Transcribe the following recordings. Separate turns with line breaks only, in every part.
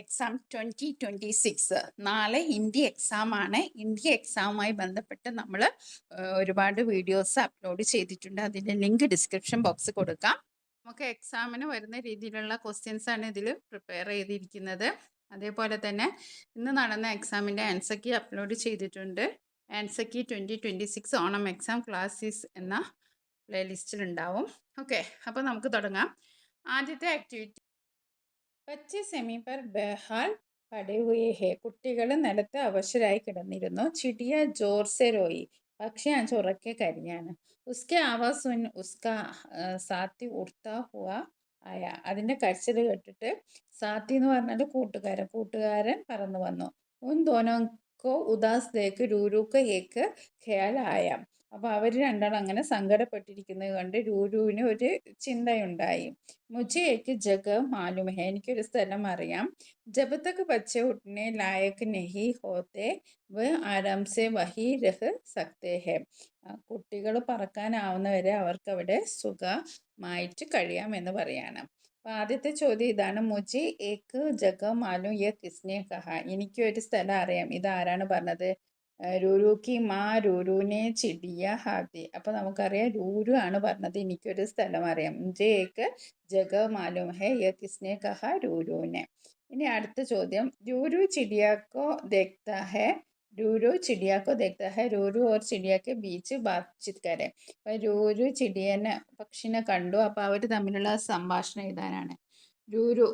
Exam 2026 നാളെ ഹിന്ദി എക്സാമാണ്. ഹിന്ദി എക്സാമുമായി ബന്ധപ്പെട്ട് നമ്മൾ ഒരുപാട് വീഡിയോസ് അപ്ലോഡ് ചെയ്തിട്ടുണ്ട്. അതിൻ്റെ ലിങ്ക് ഡിസ്ക്രിപ്ഷൻ ബോക്സ് കൊടുക്കാം. നമുക്ക് എക്സാമിന് വരുന്ന രീതിയിലുള്ള ക്വസ്റ്റ്യൻസ് ആണ് ഇതിൽ പ്രിപ്പയർ ചെയ്തിരിക്കുന്നത്. അതേപോലെ തന്നെ ഇന്ന് നടന്ന എക്സാമിൻ്റെ ആൻസർ കീ അപ്ലോഡ് ചെയ്തിട്ടുണ്ട്. Answer key 2026 Onam exam classes എന്ന പ്ലേലിസ്റ്റിൽ ഉണ്ടാവും. ഓക്കെ, അപ്പോൾ നമുക്ക് തുടങ്ങാം. ആദ്യത്തെ ആക്ടിവിറ്റി ബच्चे സെമി पर बेहाल पड़े हुए हैं. കുട്ടികൾ നിലത്ത് അവശരായി കിടന്നിരുന്നു. ചിടിയ ജോർ സെ റോയി. പക്ഷി അഞ്ച് ഉറക്കെ കരഞ്ഞാണ്. ഉസ്കെ ആവാസ് സുൻ ഉസ്കാ സാത്തി ഉർത്താ ഹുവാ ആയ. അതിൻ്റെ കരച്ചിൽ കേട്ടിട്ട് സാത്തി എന്ന് പറഞ്ഞാൽ കൂട്ടുകാരൻ പറന്നു വന്നു. ഉൻ ദോനോക്കോ ഉദാസ് ദേക്ക് രൂരൂക്ക് ഏക്ക് ഖയാൽ ആയ. അപ്പോൾ അവർ രണ്ടാളും അങ്ങനെ സങ്കടപ്പെട്ടിരിക്കുന്നത് കണ്ട് രൂരുവിന് ഒരു ചിന്തയുണ്ടായി. മുझे एक जगह मालूम है. എനിക്കൊരു സ്ഥലം അറിയാം. जब तक बच्चे उठने लायक नहीं होते वह आराम से वही रह सकते हैं. കുട്ടികൾ പറക്കാനാവുന്നവരെ അവർക്ക് അവിടെ സുഖമായിട്ട് കഴിയാമെന്ന് പറയാണ്. അപ്പോൾ ആദ്യത്തെ ചോദ്യം ഇതാണ്, മുझे एक जगह मालूम ये किसने कहा. എനിക്കൊരു സ്ഥലം അറിയാം, ഇത് ആരാണ് പറഞ്ഞത്? രൂരു കി മാ രൂരുനെ ചിടിയ ഹാത്തി. അപ്പോൾ നമുക്കറിയാം രൂരു ആണ് പറഞ്ഞത് എനിക്കൊരു സ്ഥലം അറിയാം. മുझे एक जगह मालूम है ये किसने कहा. രൂരുവിനെ. ഇനി അടുത്ത ചോദ്യം, രൂരു ചിടിയാക്കോ ദേഖ്താ ഹെ. രൂരു ചിടിയാക്കോ ദേഖ്താ ഹെ. രൂരു ഓർ ചിടിയാക്ക് ബീച്ച് ബാത്ചീത് കരെ. അപ്പോൾ രൂരു ചിടിയനെ പക്ഷിനെ കണ്ടു. അപ്പോൾ അവർ തമ്മിലുള്ള സംഭാഷണം എഴുതാനാണ്. രൂരു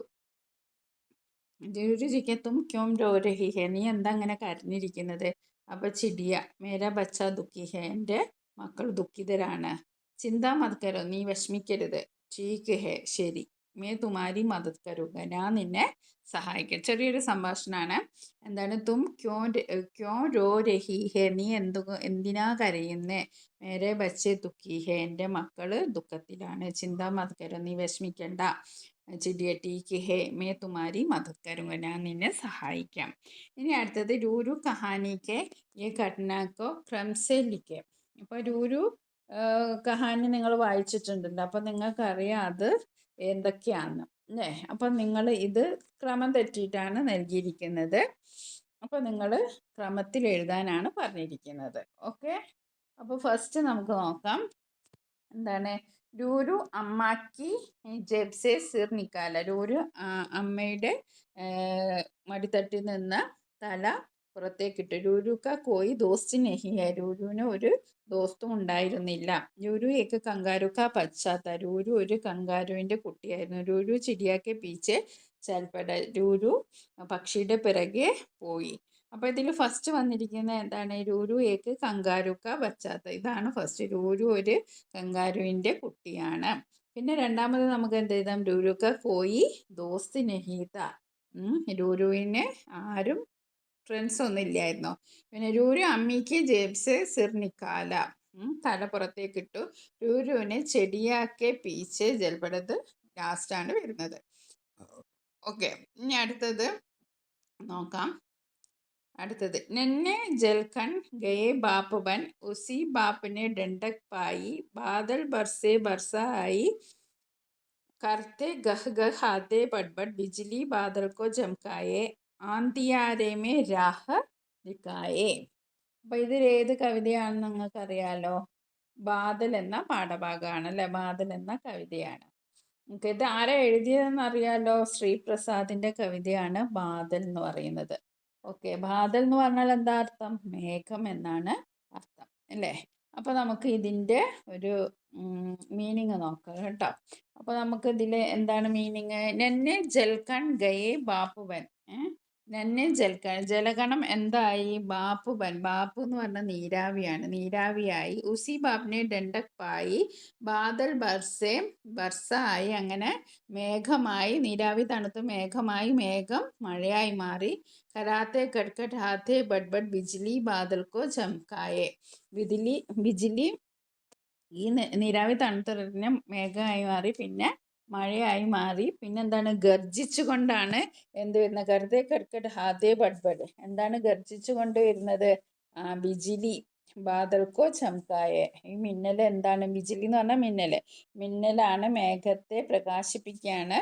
രൂരു ജിക്കെ തും ക്യോം രോ രഹി ഹെ. നീ എന്താ അങ്ങനെ കരഞ്ഞിരിക്കുന്നത്? അപ്പോൾ ചിടിയ മേരാ ബച്ച ദുഃഖി ഹെ. എൻ്റെ മക്കൾ ദുഃഖിതരാണ്. ചിന്താ മത് കരോ. നീ വിഷമിക്കരുത്. ठीक है, ശരി. മേ തുമാരി മദത് കരുക. ഞാൻ നിന്നെ സഹായിക്കാം. ചെറിയൊരു സംഭാഷണമാണ്. എന്താണ്? തും ക്യോ രോ രഹി ഹെ. നീ എന്തിനാ കരയുന്നേ? മേരെ ബച്ചെ ദുഃഖി ഹെ. എൻ്റെ മക്കൾ ദുഃഖത്തിലാണ്. ചിന്താ മത് കരോ. നീ വിഷമിക്കണ്ട. ചിടിയ ടീക്ക് ഹെ മേ തുമാരി മദത് കരുക. ഞാൻ നിന്നെ സഹായിക്കാം. ഇനി അടുത്തത്, രൂരു കഹാനിക്ക് ഈ ഘടനക്കോ ക്രംസെ ലിഖെ. അപ്പോൾ രൂരു കഹാനി നിങ്ങൾ വായിച്ചിട്ടുണ്ടല്ലോ, അപ്പം നിങ്ങൾക്കറിയാം അത് എന്തൊക്കെയാണ് അല്ലേ. അപ്പം നിങ്ങൾ ഇത് ക്രമം തെറ്റിയിട്ടാണ് നൽകിയിരിക്കുന്നത്. അപ്പോൾ നിങ്ങൾ ക്രമത്തിൽ എഴുതാനാണ് പറഞ്ഞിരിക്കുന്നത്. ഓക്കെ, അപ്പോൾ ഫസ്റ്റ് നമുക്ക് നോക്കാം. എന്താണ്? രൂരു അമ്മാക്കി ജബ്സെ സിർ നിക്കാല. രൂരു അമ്മയുടെ മടിത്തട്ടിൽ നിന്ന് തല പുറത്തേക്കിട്ടു. രൂരു കാ കോയി ദോസ്ത് നഹി ഹെ. രൂരുവിന് ഒരു ദോസ്തും ഉണ്ടായിരുന്നില്ല. രൂരു ഏക്ക് കങ്കാരു കാ പശ്ചാത്ത. രൂരു ഒരു കങ്കാരുവിൻ്റെ കുട്ടിയായിരുന്നു. രൂരു ചിടിയാക്കെ പീച്ചെ ചൽപ്പട. രൂരു പക്ഷിയുടെ പിറകെ പോയി. അപ്പോൾ ഇതിൽ ഫസ്റ്റ് വന്നിരിക്കുന്നത് എന്താണ്? രൂരു ഏക്ക് കങ്കാരു കാ പശ്ചാത്ത. ഇതാണ് ഫസ്റ്റ്. രൂരു ഒരു കങ്കാരുവിൻ്റെ കുട്ടിയാണ്. പിന്നെ രണ്ടാമത് നമുക്ക് എന്ത് എഴുതാം? രൂരു കാ കോയി ദോസ്ത് നഹീത. രൂരുവിന് ആരും ഫ്രണ്ട്സ് ഒന്നും ഇല്ലായിരുന്നോ. പിന്നെ രൂരു അമ്മിക്ക് ജേബ്സ് സിർ നിക്കാല. തല പുറത്തേക്കിട്ടു. രൂരുവിനെ ചെടിയാക്കെ പീച്ച് ജൽപടത് ലാസ്റ്റാണ് വരുന്നത്. ഓക്കെ, ഇനി അടുത്തത് നോക്കാം. അടുത്തത്, നന്നെ ജൽഖൻ ഗയെ ബാപ്പ് ബൻ ഉസി ബാപ്പിനെ ഡണ്ടക് പായി ബാദൽ ബർസെ ബർസ ആയി करते गह गह आते बड़बड़ बिजली बादल को चमकाए ആന്തിയാരെ മേ രാഹ് ദിക്കായേ. അപ്പം ഇതിൽ ഏത് കവിതയാണെന്ന് നിങ്ങൾക്കറിയാലോ. ബാദൽ എന്ന പാഠഭാഗമാണ് അല്ലേ. ബാദൽ എന്ന കവിതയാണ്. നമുക്ക് ഇത് ആരാ എഴുതിയതെന്ന് അറിയാലോ. ശ്രീപ്രസാദിൻ്റെ കവിതയാണ് ബാദൽ എന്ന് പറയുന്നത്. ഓക്കെ, ബാദൽ എന്ന് പറഞ്ഞാൽ എന്താ അർത്ഥം? മേഘം എന്നാണ് അർത്ഥം അല്ലേ. അപ്പോൾ നമുക്ക് ഇതിൻ്റെ ഒരു മീനിങ് നോക്കാം കേട്ടോ. അപ്പോൾ നമുക്ക് ഇതിൽ എന്താണ് മീനിങ്? നന്നെ ജൽക്കൺ ഗയേ ബാപ്പുവൻ. നന്നെ ജൽക്കൺ, ജലഗണം എന്തായി? ബാപ്പുവൻ. ബാപ്പു എന്ന് പറഞ്ഞാൽ നീരാവിയാണ്. നീരാവിയായി. ഉസി ബാപ്പിനെ ഡണ്ടക് പായി ബാദൽ ബർസെ ബർസ ആയി. അങ്ങനെ മേഘമായി. നീരാവി തണുത്ത് മേഘമായി. മേഘം മഴയായി മാറി. കരാത്തെ കട്കട്ട് ഹാത്തെ ബഡ്ബഡ് ബിജ്ലി ബാദൽ കോ ചംകായെ. ബിജ്ലി ഈ നീരാവി തണുത്തറിഞ്ഞ മേഘമായി മാറി. പിന്നെ മഴയായി മാറി. പിന്നെന്താണ്? ഗർജിച്ചു കൊണ്ടാണ് എന്ത് വരുന്നത്? കരുതേ കർക്കട്ട് ഹാദേ ബഡ്ബഡ്. എന്താണ് ഗർജിച്ചു കൊണ്ട് വരുന്നത്? ബിജിലി ബാദൽക്കോ ചംകായെ. ഈ മിന്നൽ എന്താണ്? ബിജിലി എന്ന് പറഞ്ഞാൽ മിന്നൽ. മിന്നലാണ് മേഘത്തെ പ്രകാശിപ്പിക്കുകയാണ്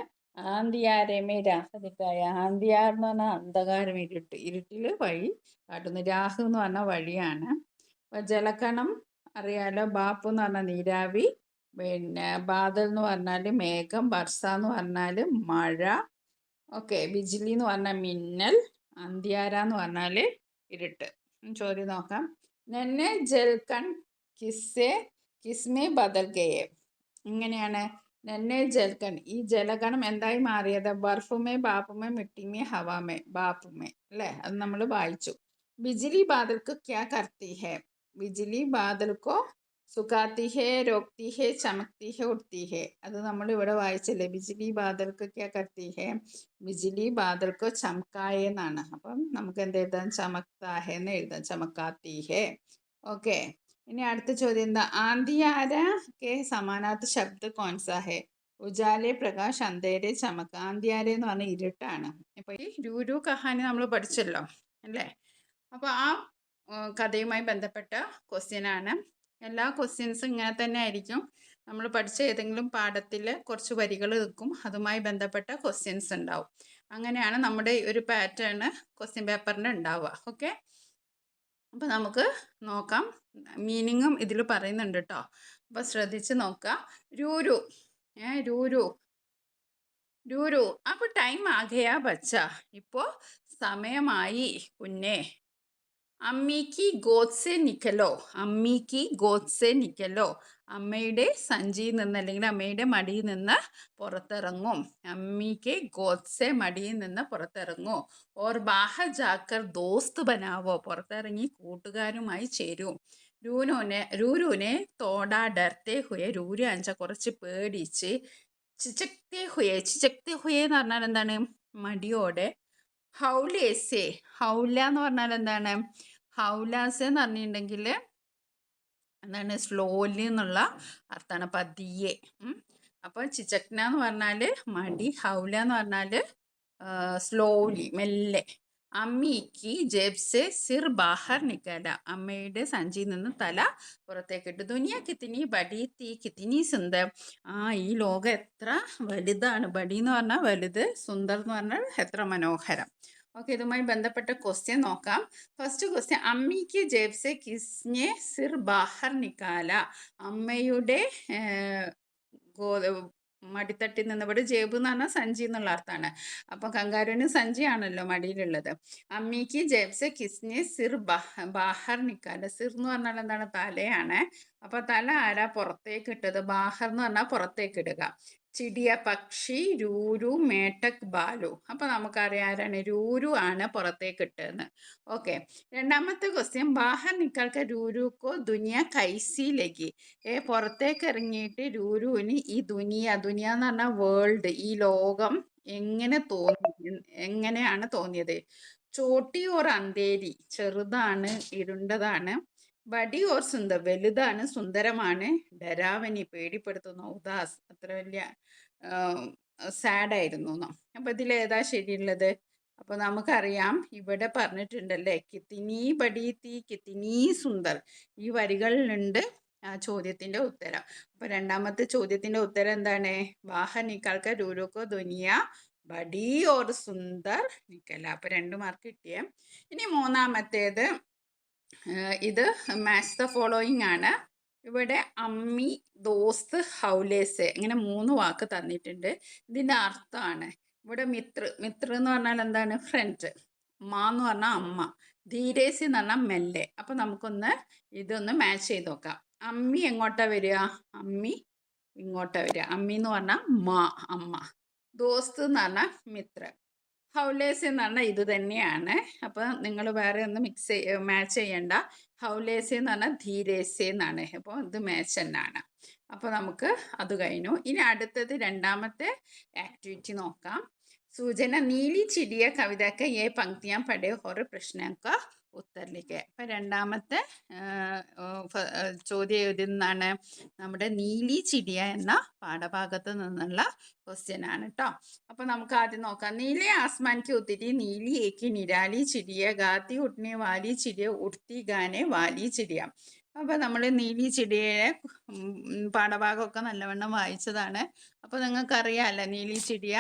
ആന്തിയാരെ മേ രാഹ ദിക്കായ. ആന്തിയാർ എന്ന് പറഞ്ഞാൽ അന്ധകാരം, ഇരുട്ട്. ഇരുട്ടിൽ വഴി കാട്ടുന്നു. രാഹ് എന്ന് പറഞ്ഞാൽ വഴിയാണ്. അപ്പോൾ ജലകണം അറിയാലോ. ബാപ്പ് എന്ന് പറഞ്ഞാൽ നീരാവി. പിന്നെ ബാദൽ എന്ന് പറഞ്ഞാൽ മേഘം. ബർസ എന്ന് പറഞ്ഞാൽ മഴ. ഓക്കെ. ബിജ്ലി എന്ന് പറഞ്ഞാൽ മിന്നൽ. അന്ത്യാര എന്ന് പറഞ്ഞാൽ ഇരുട്ട്. ചോദ്യം നോക്കാം. നെന്നെ ജൽക്കൺ കിസ്സെ കിസ്മേ ബദൽ ഗയേ. ഇങ്ങനെയാണ്. നെന്നെ ജൽക്കൺ, ഈ ജലകണം എന്തായി മാറിയത്? ബർഫുമേ ബാപ്പുമേ മിട്ടിമേ ഹവാമേ. ബാപ്പുമേ അല്ലേ? അത് നമ്മൾ വായിച്ചു. ബിജിലി ബാദൽക്ക് ക്യാ കർത്തി ഹേ. ബിജിലി ബാദൽക്കോ സുഖാത്തി ഹേ, രോക്തി ഹേ, ചമക്തി ഹേ, ഉഡ്തി ഹേ. അത് നമ്മൾ ഇവിടെ വായിച്ചല്ലേ. ബിജിലി ബാദൽക്ക് ക്യാ കർത്തി ഹേ. ബിജിലി ബാദൽക്കോ ചമക്കായേ എന്നാണ്. അപ്പം നമുക്ക് എന്ത് എഴുതാം? ചമക്താ ഹേ എന്ന് എഴുതാം. ചമക്കാത്തി ഹേ. ഓക്കെ. ഇനി അടുത്ത ചോദ്യം എന്താ? ആന്തിയാര കെ സമാനാർത്ഥ ശബ്ദ കോൺസാ ഹേ. ഉജാലെ, പ്രകാശ്, അന്ധേരെ, ചമക്ക്. ആന്തിയാരെ എന്ന് പറഞ്ഞാൽ ഇരുട്ടാണ്. ഇപ്പൊ ഈ രൂരു കഹാനി നമ്മൾ പഠിച്ചല്ലോ അല്ലേ? അപ്പോൾ ആ കഥയുമായി ബന്ധപ്പെട്ട ക്വസ്റ്റ്യൻ ആണ്. എല്ലാ ക്വസ്റ്റ്യൻസും ഇങ്ങനെ തന്നെ ആയിരിക്കും. നമ്മൾ പഠിച്ച ഏതെങ്കിലും പാഠത്തിൽ കുറച്ച് വരികൾ നിൽക്കും, അതുമായി ബന്ധപ്പെട്ട ക്വസ്റ്റ്യൻസ് ഉണ്ടാവും. അങ്ങനെയാണ് നമ്മുടെ ഒരു പാറ്റേൺ ക്വസ്റ്റ്യൻ പേപ്പറിന് ഉണ്ടാവുക. ഓക്കെ. അപ്പോൾ നമുക്ക് നോക്കാം. മീനിങ്ങും ഇതിൽ പറയുന്നുണ്ട് കേട്ടോ. അപ്പോൾ ശ്രദ്ധിച്ച് നോക്കാം. രൂരു രൂരു രൂരു അപ്പോൾ ടൈം ആകെയാ ബച്ച. ഇപ്പോൾ സമയമായി കുഞ്ഞേ. അമ്മിക്ക് ഗോദ്സെ നിക്കലോ. അമ്മിക്ക് ഗോദ്സെ നിക്കലോ. അമ്മയുടെ സഞ്ചിയിൽ നിന്ന് അല്ലെങ്കിൽ അമ്മയുടെ മടിയിൽ നിന്ന് പുറത്തിറങ്ങും. അമ്മിക്ക് ഗോദ്സെ മടിയിൽ നിന്ന് പുറത്തിറങ്ങൂ. ഓർ ബാഹർ ജാക്കർ ദോസ്ത് ബനാവോ. പുറത്തിറങ്ങി കൂട്ടുകാരുമായി ചേരൂ. രൂരുവിനെ തോടാ ഡർത്തെ ഹുയെ. രൂരു അഞ്ച കുറച്ച് പേടിച്ച്. ചിച്ചക്തെ ഹുയെ. ചിച്ചക്തെ ഹുയെ എന്ന് പറഞ്ഞാൽ എന്താണ്? മടിയോടെ. ഹൗലേസെ. ഹൗല എന്ന് പറഞ്ഞാൽ എന്താണ്? ഹൗലാസെ എന്ന് പറഞ്ഞിട്ടുണ്ടെങ്കിൽ എന്താണ്? സ്ലോലി എന്നുള്ള അർത്ഥമാണ്. പതിയെ. അപ്പോൾ ചിച്ചക്ന എന്ന് പറഞ്ഞാൽ മടി. ഹൗല എന്ന് പറഞ്ഞാൽ സ്ലോലി, മെല്ലെ. അമ്മിക്ക് ജബ്സെ സിർ ബാഹർ നിക്കല. അമ്മയുടെ സഞ്ചിയിൽ നിന്ന് തല പുറത്തേക്കിട്ടു. ദുനിയ കിത്തിനി ബടി തീ കിത്തിനി സുന്ദർ. ഈ ലോകം എത്ര വലുതാണ്. ബടി എന്ന് പറഞ്ഞാൽ വലുത്, സുന്ദർ എന്ന് പറഞ്ഞാൽ എത്ര മനോഹരം. ഓക്കെ. ഇതുമായി ബന്ധപ്പെട്ട ക്വസ്റ്റ്യൻ നോക്കാം. First question. അമ്മിക്ക് ജേബ്സെ കിസ്നെ സിർ ബാഹർ നിക്കാല. അമ്മയുടെ മടിത്തട്ടിൽ നിന്ന്. ഇവിടെ ജേബ് എന്ന് പറഞ്ഞാൽ സഞ്ചി എന്നുള്ള അർത്ഥമാണ്. അപ്പം കങ്കാരുവിന് സഞ്ചിയാണല്ലോ മടിയിലുള്ളത്. അമ്മിക്ക് ജേബ്സെ കിസ്നെ സിർ ബാഹർ നിക്കാല. സിർ എന്ന് പറഞ്ഞാൽ എന്താണ്? തലയാണ്. അപ്പൊ തല ആരാ പുറത്തേക്ക് ഇട്ടത്? ബാഹർ എന്ന് പറഞ്ഞാൽ പുറത്തേക്ക് ഇടുക. ചിടിയ, പക്ഷി, രൂരു, മേട്ടക്, ബാലു. അപ്പൊ നമുക്കറിയാം ആരാണ്? രൂരു ആണ് പുറത്തേക്ക് ഇട്ടതെന്ന്. ഓക്കെ. രണ്ടാമത്തെ ക്വസ്റ്റ്യൻ. ബാഹർ നിക്കൽക്ക രൂരുക്കോ ദുനിയ കൈസി ലഗി. പുറത്തേക്ക് ഇറങ്ങിയിട്ട് രൂരുവിന് ഈ ദുനിയ എന്ന് പറഞ്ഞാൽ വേൾഡ്, ഈ ലോകം എങ്ങനെ തോന്നി, എങ്ങനെയാണ് തോന്നിയത്? ചോട്ടി ഓർ അന്തേരി. ചെറുതാണ്, ഇരുണ്ടതാണ്. ബടി ഓർ സുന്ദർ. വലുതാണ്, സുന്ദരമാണ്. ഡരാവനി. പേടിപ്പെടുത്തുന്നു. ഉദാസ്. അത്ര വലിയ സാഡായിരുന്നു എന്നോ. അപ്പൊ ഇതിലേതാ ശരിയുള്ളത്? അപ്പൊ നമുക്കറിയാം ഇവിടെ പറഞ്ഞിട്ടുണ്ടല്ലേ, കിത്തിനി ബടി തീ കിത്തിനി സുന്ദർ. ഈ വരികളിലുണ്ട് ആ ചോദ്യത്തിന്റെ ഉത്തരം. അപ്പൊ രണ്ടാമത്തെ ചോദ്യത്തിന്റെ ഉത്തരം എന്താണ്? ബാഹർ നിക്കാൽക്ക രൂരുക്കോ ദുനിയ ബടി ഓർ സുന്ദർ നിക്കല. അപ്പൊ 2 മാർക്ക് കിട്ടിയ. ഇനി മൂന്നാമത്തേത്. ഇത് മാച്ച് ദ ഫോളോയിങ് ആണ്. ഇവിടെ അമ്മി, ദോസ്ത്, ഹൗലേസ് ഇങ്ങനെ 3 വാക്ക് തന്നിട്ടുണ്ട്. ഇതിന്റെ അർത്ഥമാണ്. ഇവിടെ മിത്ര എന്ന് പറഞ്ഞാൽ എന്താണ്? ഫ്രണ്ട്. മാ എന്ന് പറഞ്ഞാൽ അമ്മ. ധീരേസി എന്ന് പറഞ്ഞാൽ മെല്ലെ. അപ്പൊ നമുക്കൊന്ന് ഇതൊന്ന് മാച്ച് ചെയ്ത് നോക്കാം. അമ്മി എങ്ങോട്ടാ വരിക? അമ്മി ഇങ്ങോട്ടാ വരിക. അമ്മി എന്ന് പറഞ്ഞാൽ മാ, അമ്മ. ദോസ്ത് എന്ന് പറഞ്ഞാൽ മിത്ര. ഹൗലേസ് എന്ന് പറഞ്ഞാൽ ഇത് തന്നെയാണ്. അപ്പൊ നിങ്ങൾ വേറെ ഒന്ന് മാച്ച് ചെയ്യണ്ട. ഹൗലേസ് എന്ന് പറഞ്ഞാൽ ധീരേസെ എന്നാണ്. അപ്പോൾ ഇത് മാച്ച് തന്നെയാണ്. അപ്പൊ നമുക്ക് അത് കഴിഞ്ഞു. ഇനി അടുത്തത് രണ്ടാമത്തെ ആക്ടിവിറ്റി നോക്കാം. സൂചന. നീലി ചിടിയ കവിതക്ക് ഏ പങ്ക്തിയാൻ പടേ ഓരോ പ്രശ്നമൊക്കെ ഉത്തരലിക്ക്. അപ്പൊ രണ്ടാമത്തെ ചോദ്യം എഴുതുന്നതാണ് നമ്മുടെ നീലി ചിടിയ എന്ന പാഠഭാഗത്ത് നിന്നുള്ള ക്വസ്റ്റ്യൻ ആണ് കേട്ടോ. അപ്പൊ നമുക്ക് ആദ്യം നോക്കാം. നീലെ ആസ്മാൻ की उतरी नीली एक निराली चिड़िया गाती उठने वाली चिड़िया उड़ती गाने वाली चिड़िया. അപ്പൊ നമ്മൾ നീലി ചിടിയയെ പാഠഭാഗമൊക്കെ നല്ലവണ്ണം വായിച്ചതാണ്. അപ്പൊ നിങ്ങൾക്കറിയാമല്ലോ നീലി ചിടിയ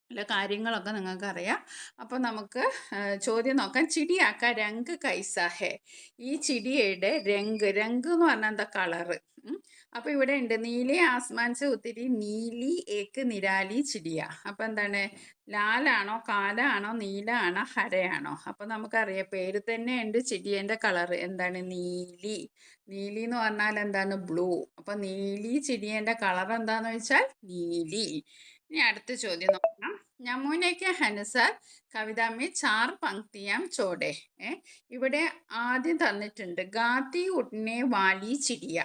ഉള്ള കാര്യങ്ങളൊക്കെ നിങ്ങൾക്കറിയാം. അപ്പോൾ നമുക്ക് ചോദ്യം നോക്കാം. ചിടിയാക്ക രംഗ് കൈസാ ഹേ. ഈ ചിടിയയുടെ രംഗ് എന്ന് പറഞ്ഞാൽ എന്താ? കളറ്. അപ്പോൾ ഇവിടെ ഉണ്ട് നീലി ആസ്മാൻ സെ ഉത്തിരി നീലി ഏക്ക് നിരാലി ചിടിയ. അപ്പോൾ എന്താണ്? ലാലാണോ, കാലാണോ, നീലാണോ, ഹരയാണോ? അപ്പോൾ നമുക്കറിയാം, പേര് തന്നെ ഉണ്ട് ചിടിയൻ്റെ കളറ് എന്താണ്? നീലി. നീലി എന്ന് പറഞ്ഞാൽ എന്താണ്? ബ്ലൂ. അപ്പോൾ നീലി ചിടിയൻ്റെ കളർ എന്താന്ന് വെച്ചാൽ നീലി. ഇനി അടുത്ത ചോദ്യം നോക്കാം. यमुने के अनुसार കവിത മേ 4 പങ്ക്തിയാം ചോടെ. ഇവിടെ ആദ്യം തന്നിട്ടുണ്ട് ഗാത്തി ഉഠ്നെ വാലി ചിടിയ.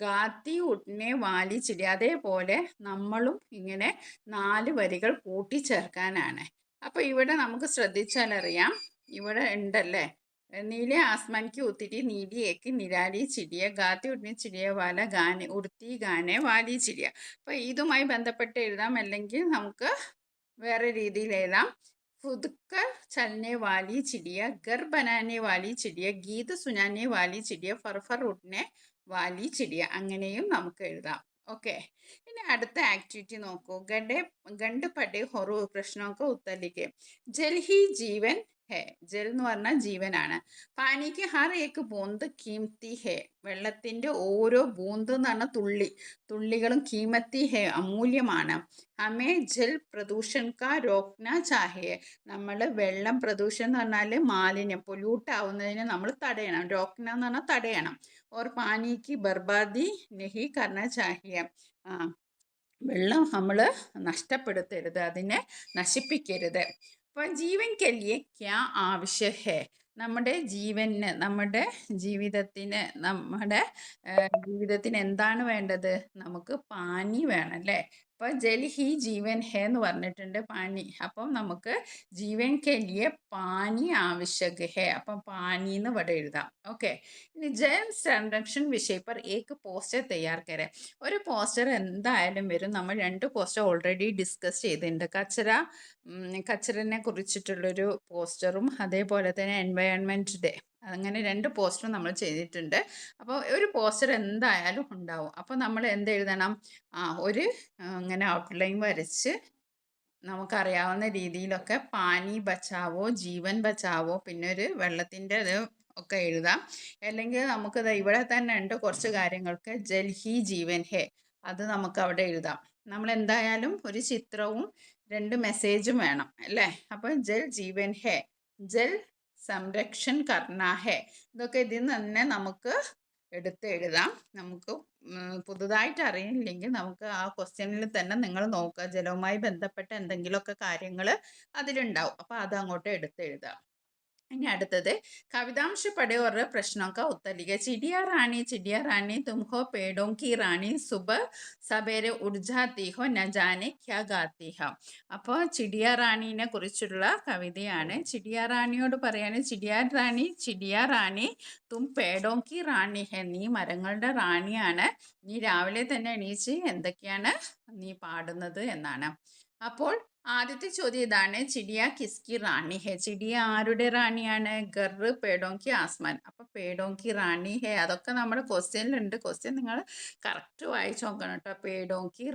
ഗാത്തി ഉഠ്നെ വാലി ചിടിയ. അതേപോലെ നമ്മളും ഇങ്ങനെ 4 വരികൾ കൂട്ടിച്ചേർക്കാനാണ്. അപ്പൊ ഇവിടെ നമുക്ക് ശ്രദ്ധിച്ചാൽ അറിയാം, ഇവിടെ ഉണ്ടല്ലേ, नीले आसमान की उतरी नीली एक निराली चिड़िया गाती उठने चिड़िया वाला गाने उड़ती गाने वाली चिड़िയ. അപ്പോൾ ഇതുമായി ബന്ധപ്പെട്ട് എഴുതാം, അല്ലെങ്കിൽ നമുക്ക് വേറെ രീതിയിൽ എഴുതാം. ഫുദ്കർ ചലനെ Valley ചിടിയ, ഗർ ബനാനെ Valley ചിടിയ, Geet സുനാനെ Valley ചിടിയ, ഫർഫർ ഉഠ്നെ Valley ചിടിയ. അങ്ങനെയും നമുക്ക് എഴുതാം. ഓക്കെ. ഇനി അടുത്ത ആക്ടിവിറ്റി നോക്കൂ. ഗണ്ട് പടേ ഹൊറു പ്രശ്നമൊക്കെ ഉത്തരിക്കെ. ജൽ ഹി ജീവൻ ഹേ. ജൽ എന്ന് പറഞ്ഞാൽ ജീവനാണ്. പാനിക്ക് ഹർ ഏക്ക് ബൂന്ത് കീമത്തി ഹേ. വെള്ളത്തിന്റെ ഓരോ ബൂന്ത് എന്ന് പറഞ്ഞാൽ തുള്ളികളും കീമത്തി ഹേ, അമൂല്യമാണ്. ഹമേ ജൽ പ്രദൂഷൺ കാ രോക്ന ചാഹിയെ. നമ്മൾ വെള്ളം പ്രദൂഷണം എന്ന് പറഞ്ഞാൽ മാലിന്യം, പൊല്യൂട്ട് ആവുന്നതിനെ നമ്മൾ തടയണം. രോക്ന എന്ന് പറഞ്ഞാൽ തടയണം. ഓർ പാനിക്ക് ബർബാദി നെഹി കർണ ചാഹിയെ. വെള്ളം നമ്മൾ നഷ്ടപ്പെടുത്തരുത്, അതിനെ നശിപ്പിക്കരുത്. അപ്പോൾ ജീവൻ കെ ലിയെ ക്യാ ആവശ്യ ഹേ. നമ്മുടെ ജീവന്, നമ്മുടെ ജീവിതത്തിന് എന്താണ് വേണ്ടത്? നമുക്ക് പാനി വേണം അല്ലേ? അപ്പോൾ ജൽ ഹി ജീവൻ ഹേ എന്ന് പറഞ്ഞിട്ടുണ്ട്, പാനി. അപ്പം നമുക്ക് ജീവൻ കെ ലിയെ പാനി ആവശ്യക് ഹേ. അപ്പം പാനി എന്ന് ഇവിടെ എഴുതാം. ഓക്കെ. ഇനി ജൽ സംരക്ഷൺ വിഷയ പർ ഏക്ക് പോസ്റ്റർ തയ്യാർ കരെ. ഒരു പോസ്റ്റർ എന്തായാലും വരും. നമ്മൾ 2 പോസ്റ്റർ ഓൾറെഡി ഡിസ്കസ് ചെയ്തിട്ടുണ്ട്. കച്ചറിനെ കുറിച്ചിട്ടുള്ളൊരു പോസ്റ്ററും അതേപോലെ തന്നെ എൻവയോൺമെൻറ്റ് ഡേ, അങ്ങനെ 2 പോസ്റ്ററും നമ്മൾ ചെയ്തിട്ടുണ്ട്. അപ്പോൾ ഒരു പോസ്റ്റർ എന്തായാലും ഉണ്ടാവും. അപ്പോൾ നമ്മൾ എന്തെഴുതണം? ഒരു ഇങ്ങനെ ഔട്ട്ലൈൻ വരച്ച് നമുക്കറിയാവുന്ന രീതിയിലൊക്കെ പാനി ബച്ചാവോ, ജീവൻ ബച്ചാവോ, പിന്നെ ഒരു വെള്ളത്തിൻ്റെ ഇത് ഒക്കെ എഴുതാം. അല്ലെങ്കിൽ നമുക്കത് ഇവിടെ തന്നെ ഉണ്ട് കുറച്ച് കാര്യങ്ങൾക്ക്. ജൽ ഹി ജീവൻ ഹേ, അത് നമുക്ക് അവിടെ എഴുതാം. നമ്മൾ എന്തായാലും ഒരു ചിത്രവും 2 മെസ്സേജും വേണം അല്ലേ? അപ്പോൾ ജൽ ജീവൻ ഹേ, ജൽ സംരക്ഷൺ കർണ ഹേ, ഇതൊക്കെ ഇതിൽ നിന്ന് തന്നെ നമുക്ക് എടുത്ത് എഴുതാം. നമുക്ക് പുതുതായിട്ട് അറിയില്ലെങ്കിൽ നമുക്ക് ആ ക്വസ്റ്റ്യനിൽ തന്നെ നിങ്ങൾ നോക്കുക, ജലവുമായി ബന്ധപ്പെട്ട എന്തെങ്കിലുമൊക്കെ കാര്യങ്ങൾ അതിലുണ്ടാവും. അപ്പോൾ അത് അങ്ങോട്ട് എടുത്ത് എഴുതാം. ഇനി അടുത്തത് കവിതാംശ പടയോറ് പ്രശ്നമൊക്കെ ഉത്തരിക. ചിടിയ റാണി തുംഹോ പേടോं की റാണി സുബ സവേരെ ഉഠ ജാത്തി ഹോ ന ജാനെ ക്യാ ഗാത്തി ഹോ. അപ്പോൾ ചിടിയ റാണീനെ കുറിച്ചുള്ള കവിതയാണ്. ചിടിയ റാണിയോട് പറയാണ്, ചിടിയ റാണി തും പേടോं की റാണി ഹെ. നീ മരങ്ങളുടെ റാണിയാണ്, നീ രാവിലെ തന്നെ എണീച്ച് എന്തൊക്കെയാണ് നീ പാടുന്നത് എന്നാണ്. അപ്പോൾ ആദ്യത്തെ ചോദ്യം ഇതാണ്, ചിടിയ കിസ്കി റാണി ഹെ. ചിടിയ ആരുടെ റാണിയാണ്? ഗർ പേടോങ്കി ആസ്മാൻ. അപ്പൊ പേടോങ്കി റാണി ഹെ, അതൊക്കെ നമ്മുടെ ക്വസ്റ്റ്യനിലുണ്ട്. ക്വസ്റ്റ്യൻ നിങ്ങൾ കറക്റ്റ് വായിച്ചു നോക്കണം കേട്ടോ. പേടോങ്കി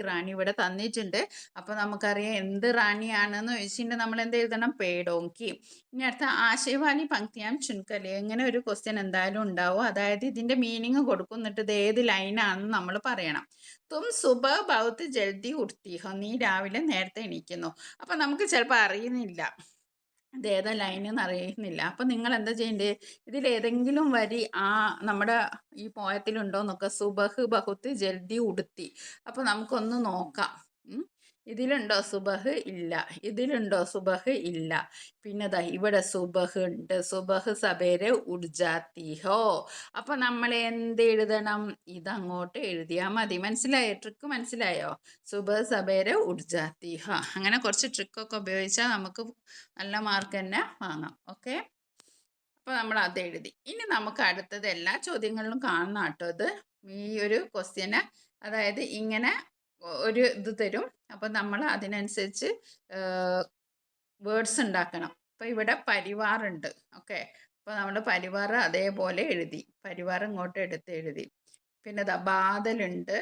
റാണി ഇവിടെ തന്നിട്ടുണ്ട്. അപ്പൊ നമുക്കറിയാം എന്ത് റാണിയാണെന്ന് ചോദിച്ചിട്ടുണ്ടെങ്കിൽ നമ്മൾ എന്ത് എഴുതണം? പേടോങ്കി. ഇനി അടുത്ത ആശയവാലി പങ്ക്തിയാം ചുൻകലി. എങ്ങനെ ഒരു ക്വസ്റ്റ്യൻ എന്തായാലും ഉണ്ടാവും. അതായത് ഇതിന്റെ മീനിങ് കൊടുക്കുന്നിട്ട് ഇത് ഏത് ലൈനാണെന്ന് നമ്മൾ പറയണം. തും സുബ ബൗത്ത് ജൽദി ഉഠ്തി ഹോ. നീ രാവിലെ നേരത്തെ എണീക്കുന്നു. അപ്പൊ നമുക്ക് ചിലപ്പോൾ അറിയുന്നില്ല ഇത് ഏതാ ലൈനെന്ന് അറിയുന്നില്ല. അപ്പൊ നിങ്ങൾ എന്താ ചെയ്യേണ്ടത്? ഇതിലേതെങ്കിലും വരി നമ്മുടെ ഈ പോയത്തിലുണ്ടോ എന്നൊക്കെ. സുബഹ് ബഹുത്ത് ജൽദി ഉടുത്തി. അപ്പൊ നമുക്കൊന്ന് നോക്കാം. ഇതിലുണ്ടോ സുബഹ്? ഇല്ല. ഇതിലുണ്ടോ സുബഹ്? ഇല്ല. പിന്നെ ദാ ഇവിടെ സുബഹ് ഉണ്ട്. സുബഹ് സബേരെ ഉഡ്ജാത്തി ഹോ. അപ്പൊ നമ്മൾ എന്ത് എഴുതണം? ഇതങ്ങോട്ട് എഴുതിയാൽ മതി. മനസ്സിലായോ? ട്രിക്ക് മനസ്സിലായോ? സുബഹ് സബേരെ ഉഡ്ജാത്തി ഹോ. അങ്ങനെ കുറച്ച് ട്രിക്കൊക്കെ ഉപയോഗിച്ചാൽ നമുക്ക് നല്ല മാർക്ക് തന്നെ വാങ്ങാം. ഓക്കെ. അപ്പോൾ നമ്മൾ അത് എഴുതി. ഇനി നമുക്ക് അടുത്തത് എല്ലാ ചോദ്യങ്ങളിലും കാണണം കേട്ടോ ഇത്. ഈ ഒരു ക്വസ്റ്റ്യന്, അതായത് ഇങ്ങനെ ഒരു ഇത് തരും. അപ്പോൾ നമ്മൾ അതിനനുസരിച്ച് വേർഡ്സ് ഉണ്ടാക്കണം. അപ്പോൾ ഇവിടെ പരിവാറുണ്ട്. ഓക്കെ. അപ്പോൾ നമ്മൾ പരിവാർ അതേപോലെ എഴുതി. പരിവാർ ഇങ്ങോട്ട് എടുത്ത് എഴുതി. പിന്നെ ബാദലുണ്ട്.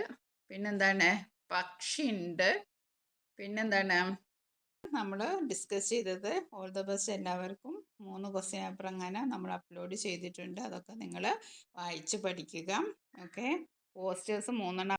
പിന്നെന്താണ്? പക്ഷിയുണ്ട്. പിന്നെന്താണ് നമ്മൾ ഡിസ്കസ് ചെയ്തത്? ഓൾ ദ ബെസ്റ്റ് എല്ലാവർക്കും. 3 ക്വസ്റ്റ്യൻ പേപ്പർ അങ്ങനെ നമ്മൾ അപ്ലോഡ് ചെയ്തിട്ടുണ്ട്. അതൊക്കെ നിങ്ങൾ വായിച്ച് പഠിക്കുക. ഓക്കെ, പോസ്റ്റേഴ്സ് 3 എണ്ണം